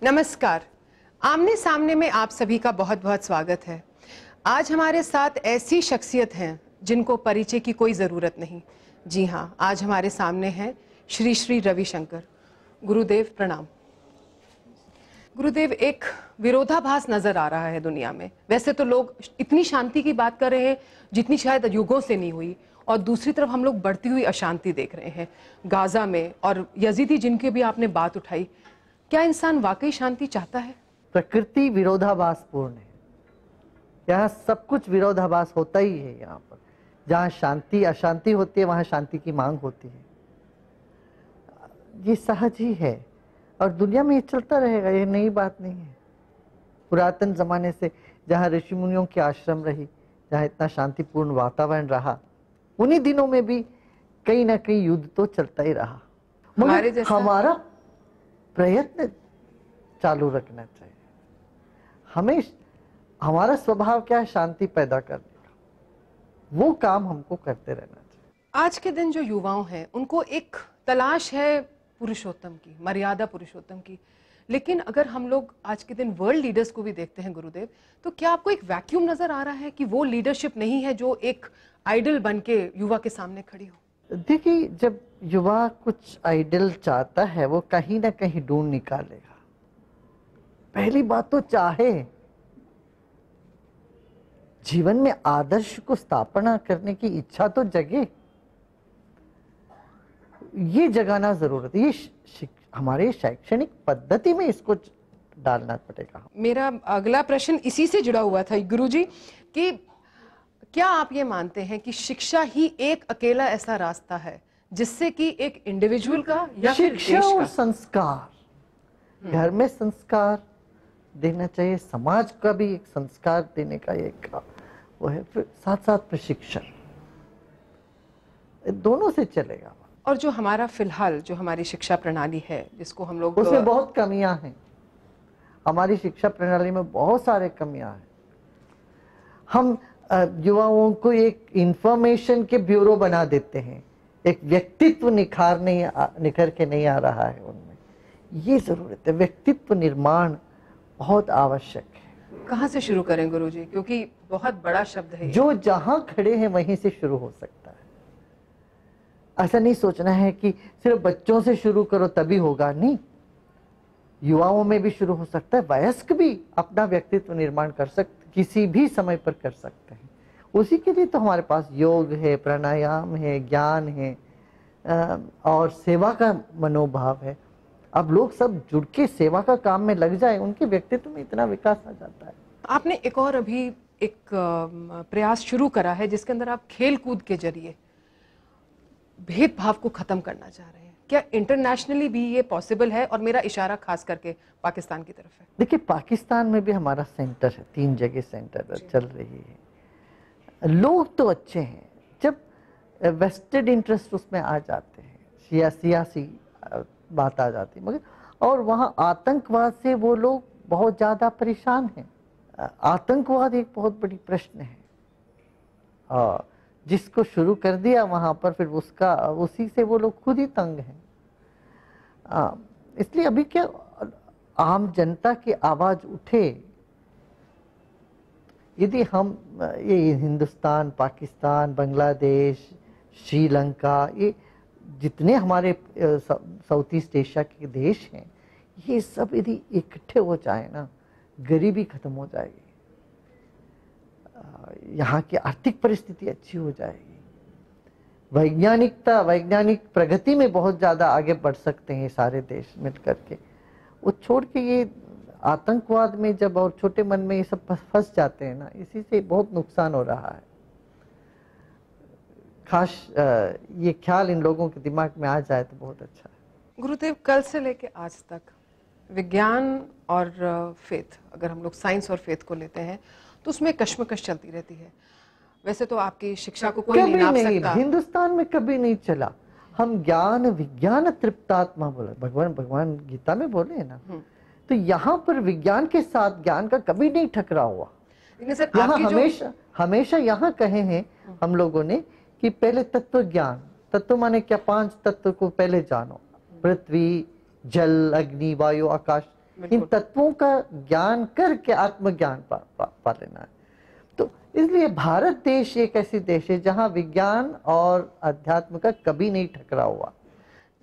नमस्कार। आमने सामने में आप सभी का बहुत बहुत स्वागत है। आज हमारे साथ ऐसी शख्सियत हैं जिनको परिचय की कोई ज़रूरत नहीं। जी हाँ, आज हमारे सामने हैं श्री श्री रविशंकर। गुरुदेव प्रणाम। गुरुदेव, एक विरोधाभास नजर आ रहा है दुनिया में। वैसे तो लोग इतनी शांति की बात कर रहे हैं जितनी शायद युगों से नहीं हुई, और दूसरी तरफ हम लोग बढ़ती हुई अशांति देख रहे हैं गाजा में, और यजीदी जिनकी भी आपने बात उठाई। क्या इंसान वाकई शांति चाहता है? प्रकृति विरोधाभास पूर्ण है। यहाँ सब कुछ विरोधाभास होता ही है। यहाँ पर जहाँ शांति अशांति होती है वहाँ शांति की मांग होती है। ये सहज ही है और दुनिया में ये चलता रहेगा, ये नई बात नहीं है। पुरातन जमाने से जहाँ ऋषि मुनियों के आश्रम रही, जहाँ इतना शांतिपूर्ण वातावरण रहा, उन्हीं दिनों में भी कहीं ना कहीं युद्ध तो चलता ही रहा। मगर हमारा प्रयत्न चालू रखना चाहिए। हमें हमारा स्वभाव क्या है? शांति पैदा करने का। वो काम हमको करते रहना चाहिए। आज के दिन जो युवाओं हैं उनको एक तलाश है पुरुषोत्तम की, मर्यादा पुरुषोत्तम की। लेकिन अगर हम लोग आज के दिन वर्ल्ड लीडर्स को भी देखते हैं गुरुदेव, तो क्या आपको एक वैक्यूम नजर आ रहा है कि वो लीडरशिप नहीं है जो एक आइडल बन के युवा के सामने खड़ी हो? देखिए, जब युवा कुछ आइडल चाहता है वो कहीं ना कहीं ढूंढ निकालेगा। पहली बात तो चाहे जीवन में आदर्श को स्थापना करने की इच्छा तो जगे, ये जगाना जरूरत है। ये हमारे शैक्षणिक पद्धति में इसको डालना पड़ेगा। मेरा अगला प्रश्न इसी से जुड़ा हुआ था गुरुजी, कि क्या आप ये मानते हैं कि शिक्षा ही एक अकेला ऐसा रास्ता है जिससे कि एक इंडिविजुअल का या फिर शिक्षा देश और का? संस्कार, घर में संस्कार देना चाहिए, समाज का भी एक संस्कार देने का एक वो है, फिर साथ साथ प्रशिक्षण, दोनों से चलेगा। और जो हमारा फिलहाल जो हमारी शिक्षा प्रणाली है जिसको हम लोग, उसमें बहुत कमियां हैं। हमारी शिक्षा प्रणाली में बहुत सारे कमियां हैं। हम युवाओं को एक इंफॉर्मेशन के ब्यूरो बना देते हैं, एक व्यक्तित्व निखर के नहीं आ रहा है उनमें। ये जरूरत है, व्यक्तित्व निर्माण बहुत आवश्यक है। कहाँ से शुरू करें गुरुजी, क्योंकि बहुत बड़ा शब्द है। जो जहां खड़े हैं वहीं से शुरू हो सकता है। ऐसा नहीं सोचना है कि सिर्फ बच्चों से शुरू करो तभी होगा, नहीं। युवाओं में भी शुरू हो सकता है, वयस्क भी अपना व्यक्तित्व निर्माण कर सकते, किसी भी समय पर कर सकते हैं। उसी के लिए तो हमारे पास योग है, प्राणायाम है, ज्ञान है और सेवा का मनोभाव है। अब लोग सब जुड़ के सेवा का काम में लग जाए, उनके व्यक्तित्व में इतना विकास आ जाता है। आपने एक और अभी एक प्रयास शुरू करा है जिसके अंदर आप खेल कूद के जरिए भेदभाव को खत्म करना चाह रहे हैं। क्या इंटरनेशनली भी ये पॉसिबल है? और मेरा इशारा खास करके पाकिस्तान की तरफ है। देखिए, पाकिस्तान में भी हमारा सेंटर है, 3 जगह सेंटर चल रही है। लोग तो अच्छे हैं, जब वेस्टेड इंटरेस्ट उसमें आ जाते हैं, सियासी बात आ जाती है, मगर और वहाँ आतंकवाद से वो लोग बहुत ज़्यादा परेशान हैं। आतंकवाद एक बहुत बड़ी प्रश्न है, और जिसको शुरू कर दिया वहाँ पर फिर उसी से वो लोग खुद ही तंग हैं। इसलिए अभी क्या आम जनता की आवाज़ उठे, यदि हम ये हिंदुस्तान, पाकिस्तान, बांग्लादेश, श्रीलंका, ये जितने हमारे साउथ ईस्ट एशिया के देश हैं, ये सब यदि इकट्ठे हो जाए ना, गरीबी खत्म हो जाएगी, यहाँ की आर्थिक परिस्थिति अच्छी हो जाएगी, वैज्ञानिक प्रगति में बहुत ज़्यादा आगे बढ़ सकते हैं सारे देश मिल करके। वो छोड़ के ये आतंकवाद में जब और छोटे मन में ये सब फंस जाते हैं ना, इसी से बहुत नुकसान हो रहा है। खास ये ख्याल इन लोगों के दिमाग में आ जाए तो बहुत अच्छा है। गुरुदेव, कल से लेके आज तक विज्ञान और फेथ, अगर हम लोग साइंस और फेथ को लेते हैं तो उसमें कश्मकश चलती रहती है। वैसे तो आपकी शिक्षा को कोई नहीं नाप सकता। हिंदुस्तान में कभी नहीं चला। हम ज्ञान विज्ञान तृप्तात्मा बोले, भगवान गीता में बोले है ना, तो यहाँ पर विज्ञान के साथ ज्ञान का कभी नहीं टकराव हुआ। यहाँ हमेशा यहाँ कहे हैं हम लोगों ने कि पहले तत्व ज्ञान, तत्व माने क्या? 5 तत्व को पहले जानो, पृथ्वी, जल, अग्नि, वायु, आकाश, इन तत्वों का ज्ञान करके आत्मज्ञान पा लेना है। तो इसलिए भारत देश एक ऐसी देश है जहां विज्ञान और अध्यात्म का कभी नहीं टकराव हुआ।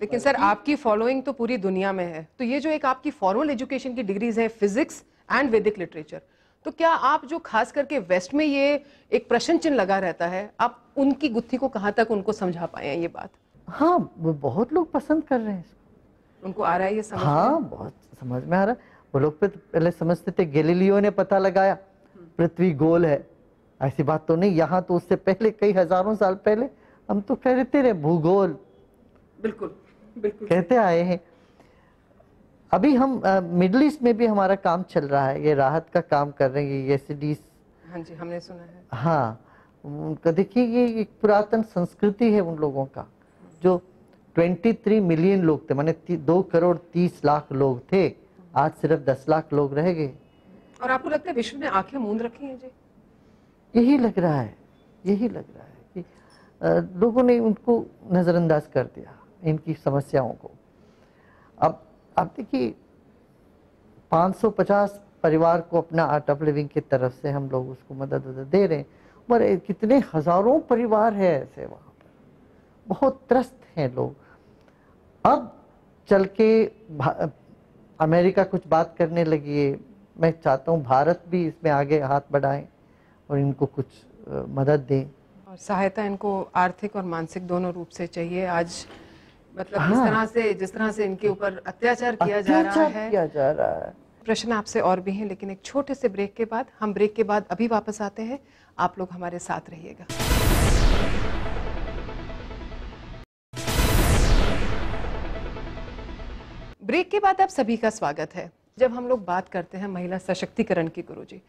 लेकिन सर आपकी फॉलोइंग तो पूरी दुनिया में है, तो ये जो एक आपकी फॉर्मल एजुकेशन की डिग्रीज है फिजिक्स एंड वैदिक लिटरेचर, तो क्या आप जो खास करके वेस्ट में ये एक प्रश्न चिन्ह लगा रहता है, आप उनकी गुत्थी को कहाँ तक उनको समझा पाए हैं ये बात? हाँ, वो बहुत लोग पसंद कर रहे हैं इसको। उनको आ रहा है ये समझ? हाँ, बहुत समझ में आ रहा है। वो लोग पहले समझते थे गैलीलियो ने पता लगाया पृथ्वी गोल है, ऐसी बात तो नहीं। यहाँ तो उससे पहले कई हजारों साल पहले हम तो कहते रहे भूगोल, बिल्कुल बिल्कुल कहते आए हैं। अभी हम मिडिल ईस्ट में भी हमारा काम चल रहा है, ये राहत का काम कर रहे हैं ये एसिडीज। हाँ जी, हमने सुना है। हाँ, उनका देखिए ये एक पुरातन संस्कृति है उन लोगों का, जो 23 मिलियन लोग थे, माने 2 करोड़ 30 लाख लोग थे, आज सिर्फ 10 लाख लोग रह गए। और आपको लगता है विश्व ने आंखें मूंद रखी हैं जी? यही लग रहा है, यही लग रहा है कि लोगों ने उनको नजरअंदाज कर दिया, इनकी समस्याओं को। अब आप देखिए 550 परिवार को अपना आर्ट ऑफ लिविंग की तरफ से हम लोग उसको मदद दे रहे हैं, पर कितने हजारों परिवार है ऐसे वहां पर, बहुत त्रस्त हैं लोग। अब चल के अमेरिका कुछ बात करने लगी है, मैं चाहता हूँ भारत भी इसमें आगे हाथ बढ़ाए और इनको कुछ मदद दें। और सहायता इनको आर्थिक और मानसिक दोनों रूप से चाहिए। आज मतलब हाँ, जिस तरह से इनके ऊपर अत्याचार किया जा रहा है। प्रश्न आपसे और भी हैं, लेकिन एक छोटे से ब्रेक के बाद, हम ब्रेक के बाद अभी वापस आते हैं, आप लोग हमारे साथ रहिएगा। ब्रेक के बाद आप सभी का स्वागत है। जब हम लोग बात करते हैं महिला सशक्तिकरण की गुरुजी,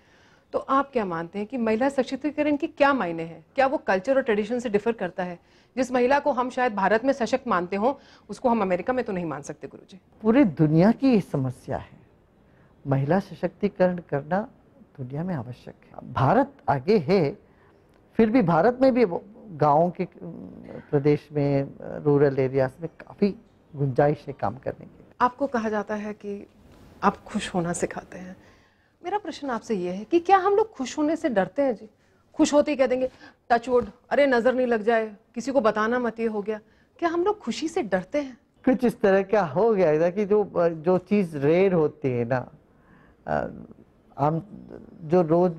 तो आप क्या मानते हैं कि महिला सशक्तिकरण की क्या मायने हैं? क्या वो कल्चर और ट्रेडिशन से डिफर करता है? जिस महिला को हम शायद भारत में सशक्त मानते हो, उसको हम अमेरिका में तो नहीं मान सकते गुरुजी। पूरी दुनिया की ये समस्या है, महिला सशक्तिकरण करना दुनिया में आवश्यक है। भारत आगे है, फिर भी भारत में भी गाँव के प्रदेश में, रूरल एरियाज में काफी गुंजाइश है काम करने की। आपको कहा जाता है कि आप खुश होना सिखाते हैं। मेरा प्रश्न आपसे ये है कि क्या हम लोग खुश होने से डरते हैं जी? खुश होते ही कह देंगे टचवुड, अरे नजर नहीं लग जाए, किसी को बताना मत, ये हो गया। क्या हम लोग खुशी से डरते हैं? कुछ इस तरह का हो गया था कि जो चीज रेयर होती है ना, हम जो रोज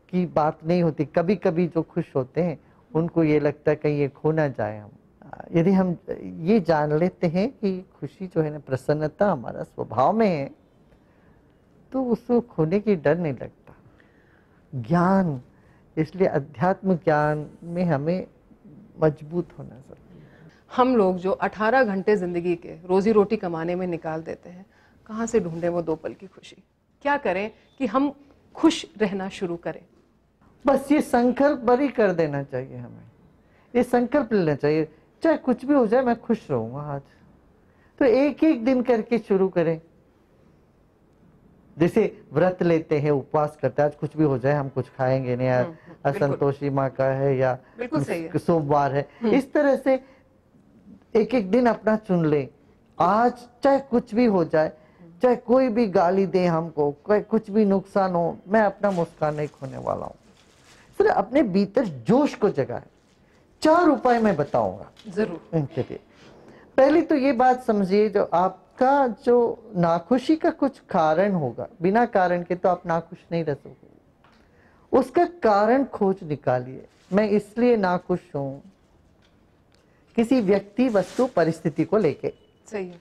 की बात नहीं होती, कभी कभी जो खुश होते हैं उनको ये लगता है कहीं ये खो ना जाए हम। यदि हम ये जान लेते हैं कि खुशी जो है ना, प्रसन्नता हमारा स्वभाव में है, तो उसको खोने की डर नहीं लगता। ज्ञान, इसलिए अध्यात्म ज्ञान में हमें मजबूत होना चाहिए। हम लोग जो 18 घंटे जिंदगी के रोजी रोटी कमाने में निकाल देते हैं, कहाँ से ढूंढें वो 2 पल की खुशी? क्या करें कि हम खुश रहना शुरू करें? बस ये संकल्प बड़ी कर देना चाहिए, हमें ये संकल्प लेना चाहिए, चाहे कुछ भी हो जाए मैं खुश रहूंगा आज। तो एक एक दिन करके शुरू करें। जैसे व्रत लेते हैं, उपवास करते हैं, आज कुछ भी हो जाए हम कुछ खाएंगे नहीं, असंतोषी माँ का है या सोमवार है, इस तरह से एक एक दिन अपना चुन ले। आज चाहे कुछ भी हो जाए, चाहे कोई भी गाली दे हमको, कुछ भी नुकसान हो, मैं अपना मुस्कान नहीं खोने वाला हूँ। सिर्फ अपने भीतर जोश को जगाए। 4 उपाय मैं बताऊंगा जरूर इनके लिए। पहली तो ये बात समझिए, जो आपका जो नाखुशी का कुछ कारण होगा, बिना कारण के तो आप नाखुश नहीं रह सकोगे, उसका कारण खोज निकालिए। मैं इसलिए नाखुश हूं, किसी व्यक्ति, वस्तु, परिस्थिति को लेके। सही है।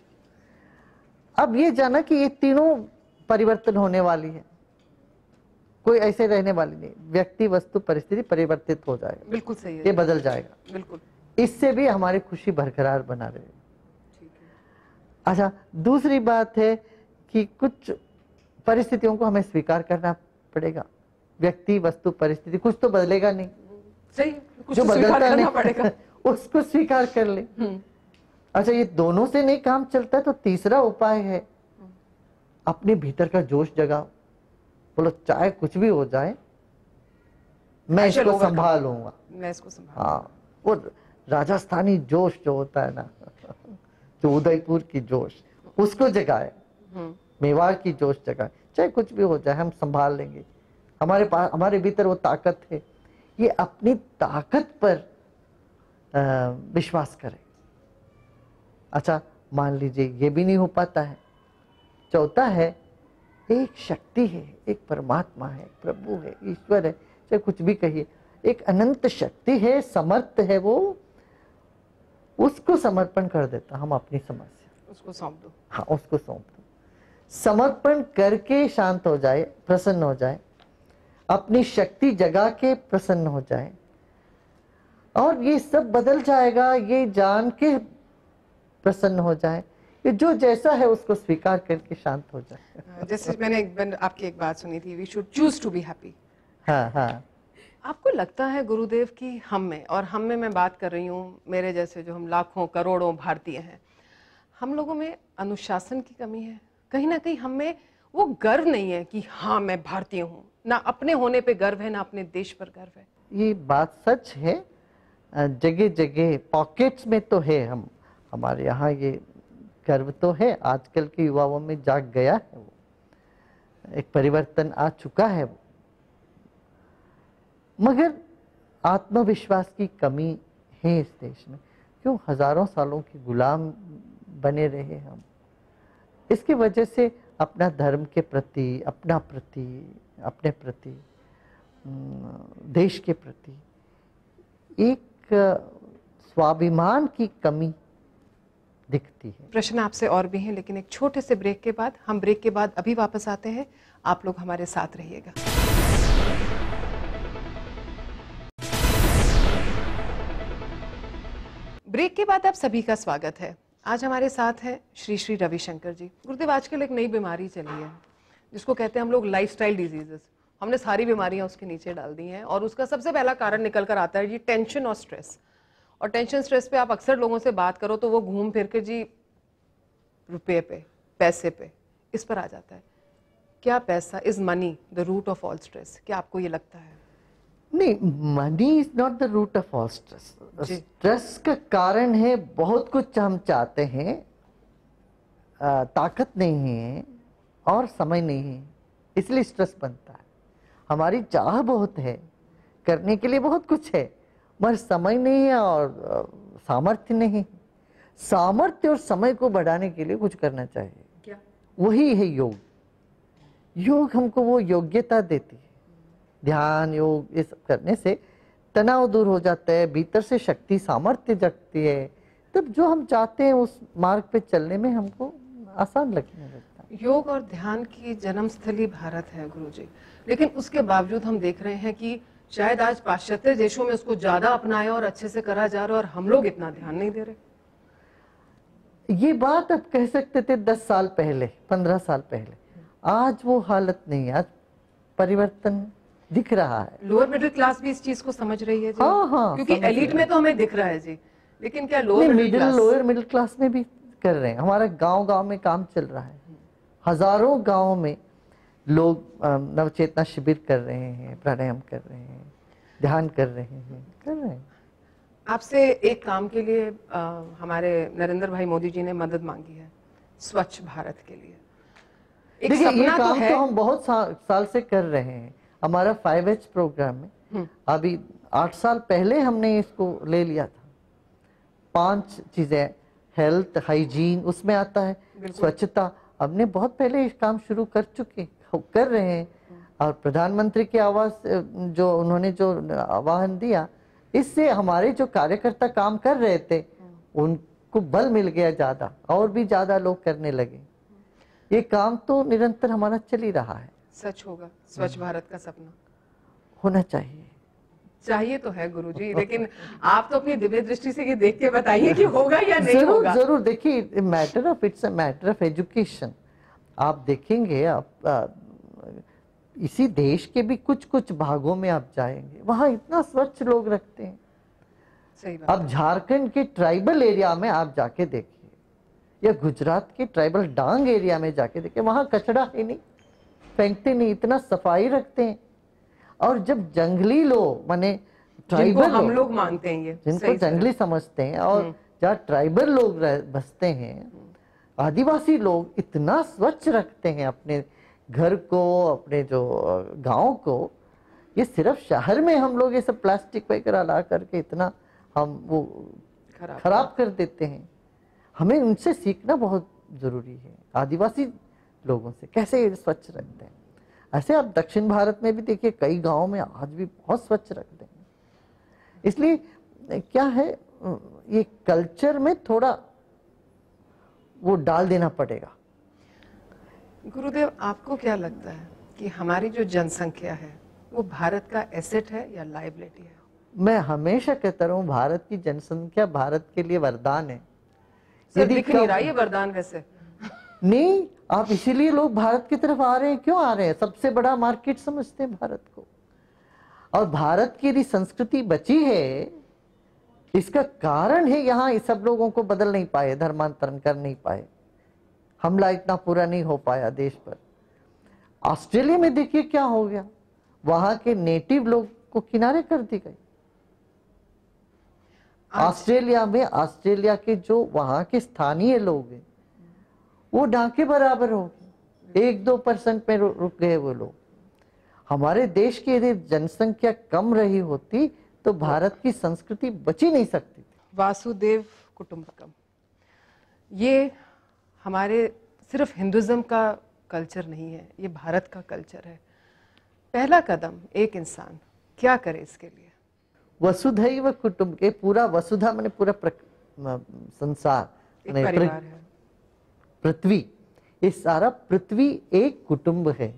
अब ये जाना कि ये तीनों परिवर्तन होने वाली है, कोई ऐसे रहने वाली नहीं। व्यक्ति, वस्तु, परिस्थिति परिवर्तित हो जाएगा, बिल्कुल सही है, ये बदल जाएगा। बिल्कुल। इससे भी हमारी खुशी बरकरार बना रहेगी। अच्छा, दूसरी बात है कि कुछ परिस्थितियों को हमें स्वीकार करना पड़ेगा। व्यक्ति, वस्तु, परिस्थिति, कुछ तो बदलेगा नहीं, सही, कुछ जो तो बदलता नहीं पड़ेगा उसको स्वीकार कर ले। अच्छा, ये दोनों से नहीं काम चलता तो तीसरा उपाय है, अपने भीतर का जोश जगाओ। बोलो चाहे कुछ भी हो जाए मैं इसको संभालूंगा, मैं इसको संभालूंगा। हाँ, वो राजस्थानी जोश जो होता है ना, जो उदयपुर की जोश, उसको जगाए। मेवाड़ की जोश जगाए, चाहे कुछ भी हो जाए हम संभाल लेंगे। हमारे पास, हमारे भीतर वो ताकत है। ये अपनी ताकत पर विश्वास करें। अच्छा, मान लीजिए ये भी नहीं हो पाता है, चौथा है एक शक्ति है, एक परमात्मा है, प्रभु है, ईश्वर है, चाहे कुछ भी कहिए, एक अनंत शक्ति है, समर्थ है, वो उसको समर्पण कर देता। हम अपनी समस्या उसको सौंप दो। हाँ, उसको सौंप दो। समर्पण करके शांत हो जाए, प्रसन्न हो जाए, अपनी शक्ति जगा के प्रसन्न हो जाए, और ये सब बदल जाएगा, ये जान के प्रसन्न हो जाए कि जो जैसा है उसको स्वीकार करके शांत हो जाए। जैसे मैंने आपकी एक बात सुनी थी, we should choose to be happy. हाँ हाँ। आपको लगता है गुरुदेव कि हम में, और हम में मैं बात कर रही हूँ मेरे जैसे जो हम लाखों करोड़ों भारतीय हैं, हम लोगों में अनुशासन की कमी है? कहीं ना कहीं हम में वो गर्व नहीं है कि हाँ मैं भारतीय हूँ, ना अपने होने पे गर्व है, ना अपने देश पर गर्व है। ये बात सच है, जगह जगह पॉकेट्स में तो है। हमारे यहाँ ये गर्व तो है, आजकल के युवाओं में जाग गया है, वो एक परिवर्तन आ चुका है वो, मगर आत्मविश्वास की कमी है इस देश में। क्यों? हजारों सालों के गुलाम बने रहे हम। इसकी वजह से अपना धर्म के प्रति, अपने प्रति, देश के प्रति एक स्वाभिमान की कमी दिखती है। प्रश्न आपसे और भी हैं, लेकिन एक छोटे से ब्रेक के बाद, हम ब्रेक के बाद अभी वापस आते हैं। आप लोग हमारे साथ रहिएगा। ब्रेक के बाद आप सभी का स्वागत है। आज हमारे साथ हैं श्री श्री रविशंकर जी। गुरुदेव, आजकल एक नई बीमारी चली है जिसको कहते हैं हम लोग लाइफस्टाइल डिजीजेस। हमने सारी बीमारियां उसके नीचे डाल दी हैं, और उसका सबसे पहला कारण निकल कर आता है जी टेंशन और स्ट्रेस। और टेंशन स्ट्रेस पे आप अक्सर लोगों से बात करो तो वो घूम फिर के जी रुपये पे, पैसे पे, इस पर आ जाता है। क्या पैसा is money the root of all stress? क्या आपको ये लगता है? नहीं, money is not the root of all stress. Stress का कारण है बहुत कुछ हम चाहते हैं, ताकत नहीं है और समय नहीं है, इसलिए स्ट्रेस बनता है। हमारी चाह बहुत है, करने के लिए बहुत कुछ है, मगर समय नहीं है और सामर्थ्य नहीं। सामर्थ्य और समय को बढ़ाने के लिए कुछ करना चाहिए। क्या? वही है योग। योग हमको वो योग्यता देती है। ध्यान, योग, ये सब करने से तनाव दूर हो जाता है, भीतर से शक्ति, सामर्थ्य जगती है, तब जो हम चाहते हैं उस मार्ग पे चलने में हमको आसान लगने लगता है। योग और ध्यान की जन्मस्थली भारत है गुरुजी, लेकिन उसके बावजूद हम देख रहे हैं कि शायद आज पाश्चात्य देशों में उसको ज्यादा अपनाया और अच्छे से करा जा रहा है, और हम लोग इतना ध्यान नहीं दे रहे। ये बात आप कह सकते थे 10 साल पहले, 15 साल पहले। आज वो हालत नहीं है, आज परिवर्तन दिख रहा है। लोअर मिडिल क्लास भी इस चीज को समझ रही है जी। हाँ हाँ, क्योंकि एलिट में तो हमें दिख रहा है जी, लेकिन क्या लोअर मिडिल क्लास में भी कर रहे हैं। हमारा गांव में काम चल रहा है, हजारों गांवों में लोग नवचेतना शिविर कर रहे हैं, प्राणायाम कर रहे हैं, ध्यान कर रहे हैं। आपसे एक काम के लिए हमारे नरेंद्र भाई मोदी जी ने मदद मांगी है, स्वच्छ भारत के लिए। देखिए, ये काम तो हम बहुत साल से कर रहे हैं। हमारा 5H प्रोग्राम में अभी 8 साल पहले हमने इसको ले लिया था। 5 चीजें, हेल्थ, हाइजीन उसमें आता है, स्वच्छता। हमने बहुत पहले इस काम शुरू कर रहे हैं, और प्रधानमंत्री के आवास जो उन्होंने जो आह्वान दिया, इससे हमारे जो कार्यकर्ता काम कर रहे थे उनको बल मिल गया ज्यादा, और भी ज्यादा लोग करने लगे। ये काम तो निरंतर हमारा चल ही रहा है। सच होगा स्वच्छ भारत का सपना होना चाहिए तो है गुरुजी, लेकिन आप तो अपनी दिव्य दृष्टि से ये देख के बताइए कि होगा या नहीं होगा। जरूर देखिए, it's a matter of education. आप देखेंगे, आप इसी देश के भी कुछ भागों में आप जाएंगे, वहां इतना स्वच्छ लोग रखते हैं। सही बात। अब झारखंड के ट्राइबल एरिया में आप जाके देखिए, या गुजरात के ट्राइबल डांग एरिया में जाके देखिए, वहां कचरा ही नहीं, फेंकते नहीं, इतना सफाई रखते हैं। और जब जंगली लोग, माने ट्राइबल हम लोग मानते हैं, ये जिनको जंगली समझते हैं, और जहाँ ट्राइबल लोग बसते हैं, आदिवासी लोग इतना स्वच्छ रखते हैं अपने घर को, अपने जो गांव को। ये सिर्फ शहर में हम लोग ये सब प्लास्टिक वगैरह ला करके इतना हम वो खराब कर देते हैं। हमें उनसे सीखना बहुत जरूरी है, आदिवासी लोगों से कैसे ये स्वच्छ रखते हैं। ऐसे आप दक्षिण भारत में भी देखिए, कई गांव में आज भी बहुत स्वच्छ रखते हैं। इसलिए क्या है, ये कल्चर में थोड़ा वो डाल देना पड़ेगा। गुरुदेव, आपको क्या लगता है कि हमारी जो जनसंख्या है वो भारत का एसेट है या लायबिलिटी है? मैं हमेशा कहता रहूं, भारत की जनसंख्या भारत के लिए वरदान है। सर दिख नहीं रहा ये वरदान वैसे। नहीं, आप इसीलिए लोग भारत की तरफ आ रहे हैं। क्यों आ रहे हैं? सबसे बड़ा मार्केट समझते हैं भारत को। और भारत की यदि संस्कृति बची है, इसका कारण है यहाँ इस सब लोगों को बदल नहीं पाए, धर्मांतरण कर नहीं पाए, हमला इतना पूरा नहीं हो पाया देश पर। ऑस्ट्रेलिया में देखिए क्या हो गया, वहां के नेटिव लोग को किनारे कर दी गई। ऑस्ट्रेलिया में ऑस्ट्रेलिया के जो वहां के स्थानीय लोग हैं वो ढाके बराबर हो गए, 1-2% में रुक गए वो लोग। हमारे देश की यदि जनसंख्या कम रही होती तो भारत की संस्कृति बची नहीं सकती थी। वासुदेव कुटुंबकम, ये हमारे सिर्फ हिंदुज्म का कल्चर नहीं है, ये भारत का कल्चर है। पहला कदम एक इंसान क्या करे इसके लिए? वसुधैव कुटुंब के, पूरा वसुधा माने पूरा संसार, परिवार है, पृथ्वी, ये सारा पृथ्वी एक कुटुंब है।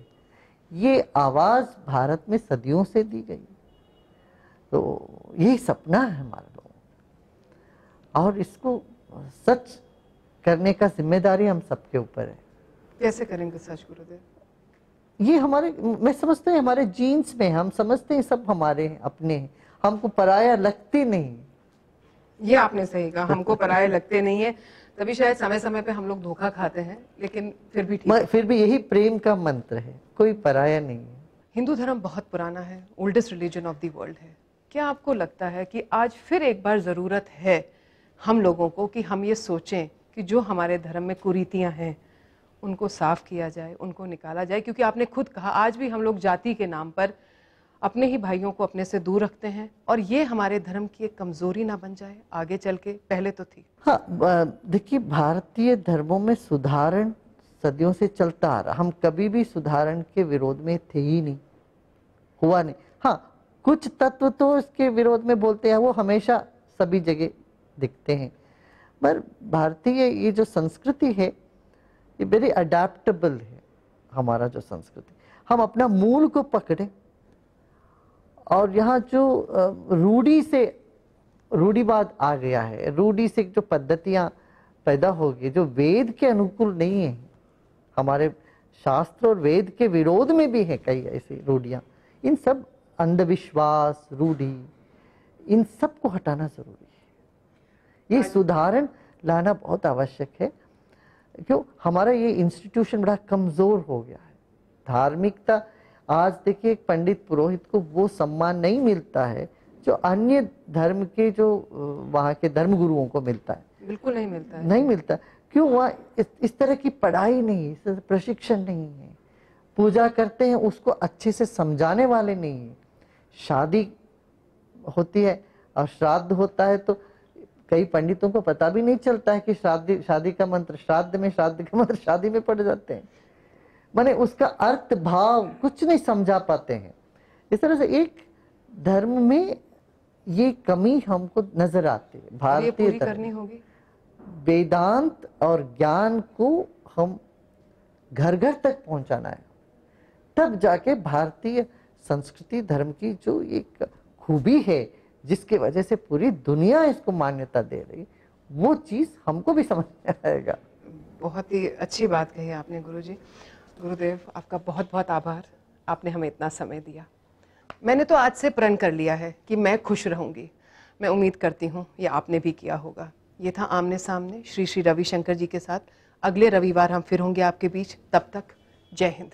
ये आवाज भारत में सदियों से दी गई। तो यही सपना है हमारे लोगों, और इसको सच करने का जिम्मेदारी हम सबके ऊपर है। कैसे करेंगे सच गुरुदेव? ये हमारे, मैं समझते हैं हमारे जीन्स में, हम समझते हैं सब हमारे हैं, अपने हैं, हमको पराया लगते नहीं। ये आपने सही कहा, हमको पराये लगते नहीं है, तभी शायद समय समय पे हम लोग धोखा खाते हैं, लेकिन फिर भी ठीक है। फिर भी यही प्रेम का मंत्र है, कोई पराया नहीं है। हिंदू धर्म बहुत पुराना है, oldest religion of the world है। क्या आपको लगता है कि आज फिर एक बार जरूरत है हम लोगों को कि हम ये सोचें कि जो हमारे धर्म में कुरीतियां हैं उनको साफ किया जाए, उनको निकाला जाए? क्योंकि आपने खुद कहा आज भी हम लोग जाति के नाम पर अपने ही भाइयों को अपने से दूर रखते हैं, और ये हमारे धर्म की एक कमजोरी ना बन जाए आगे चल के। पहले तो थी। हाँ, देखिए भारतीय धर्मों में सुधारण सदियों से चलता आ रहा, हम कभी भी सुधारण के विरोध में थे ही नहीं, हुआ नहीं। हाँ, कुछ तत्व तो इसके विरोध में बोलते हैं, वो हमेशा सभी जगह दिखते हैं। पर भारतीय ये जो संस्कृति है ये वेरी अडेप्टेबल है। हमारा जो संस्कृति, हम अपना मूल को पकड़े, और यहाँ जो रूढ़िवाद आ गया है, रूढ़ी से जो पद्धतियाँ पैदा हो गई जो वेद के अनुकूल नहीं है, हमारे शास्त्र और वेद के विरोध में भी है कई ऐसी रूढ़ियाँ, इन सब अंधविश्वास, रूढ़ी, इन सब को हटाना जरूरी है। ये सुधारण लाना बहुत आवश्यक है, क्यों हमारा ये इंस्टीट्यूशन बड़ा कमजोर हो गया है। धार्मिकता, आज देखिए एक पंडित पुरोहित को वो सम्मान नहीं मिलता है जो अन्य धर्म के जो वहाँ के धर्म गुरुओं को मिलता है। बिल्कुल नहीं मिलता है, नहीं मिलता। क्यों? वहाँ इस तरह की पढ़ाई नहीं है, इस तरह प्रशिक्षण नहीं है। पूजा करते हैं उसको अच्छे से समझाने वाले नहीं है। शादी होती है और श्राद्ध होता है तो कई पंडितों को पता भी नहीं चलता है कि शादी का मंत्र श्राद्ध में, श्राद्ध का मंत्र शादी में पड़ जाते हैं। माने उसका अर्थ भाव कुछ नहीं समझा पाते हैं। इस तरह से एक धर्म में ये कमी हमको नजर आती है। भारतीय धर्म करनी होगी। वेदांत और ज्ञान को हम घर घर तक पहुंचाना है, तब जाके भारतीय संस्कृति धर्म की जो एक खूबी है जिसके वजह से पूरी दुनिया इसको मान्यता दे रही, वो चीज हमको भी समझ में आएगा। बहुत ही अच्छी बात कही आपने गुरुजी। गुरुदेव, आपका बहुत बहुत आभार, आपने हमें इतना समय दिया। मैंने तो आज से प्रण कर लिया है कि मैं खुश रहूंगी। मैं उम्मीद करती हूँ ये आपने भी किया होगा। ये था आमने सामने श्री श्री रविशंकर जी के साथ। अगले रविवार हम फिर होंगे आपके बीच। तब तक जय हिंद।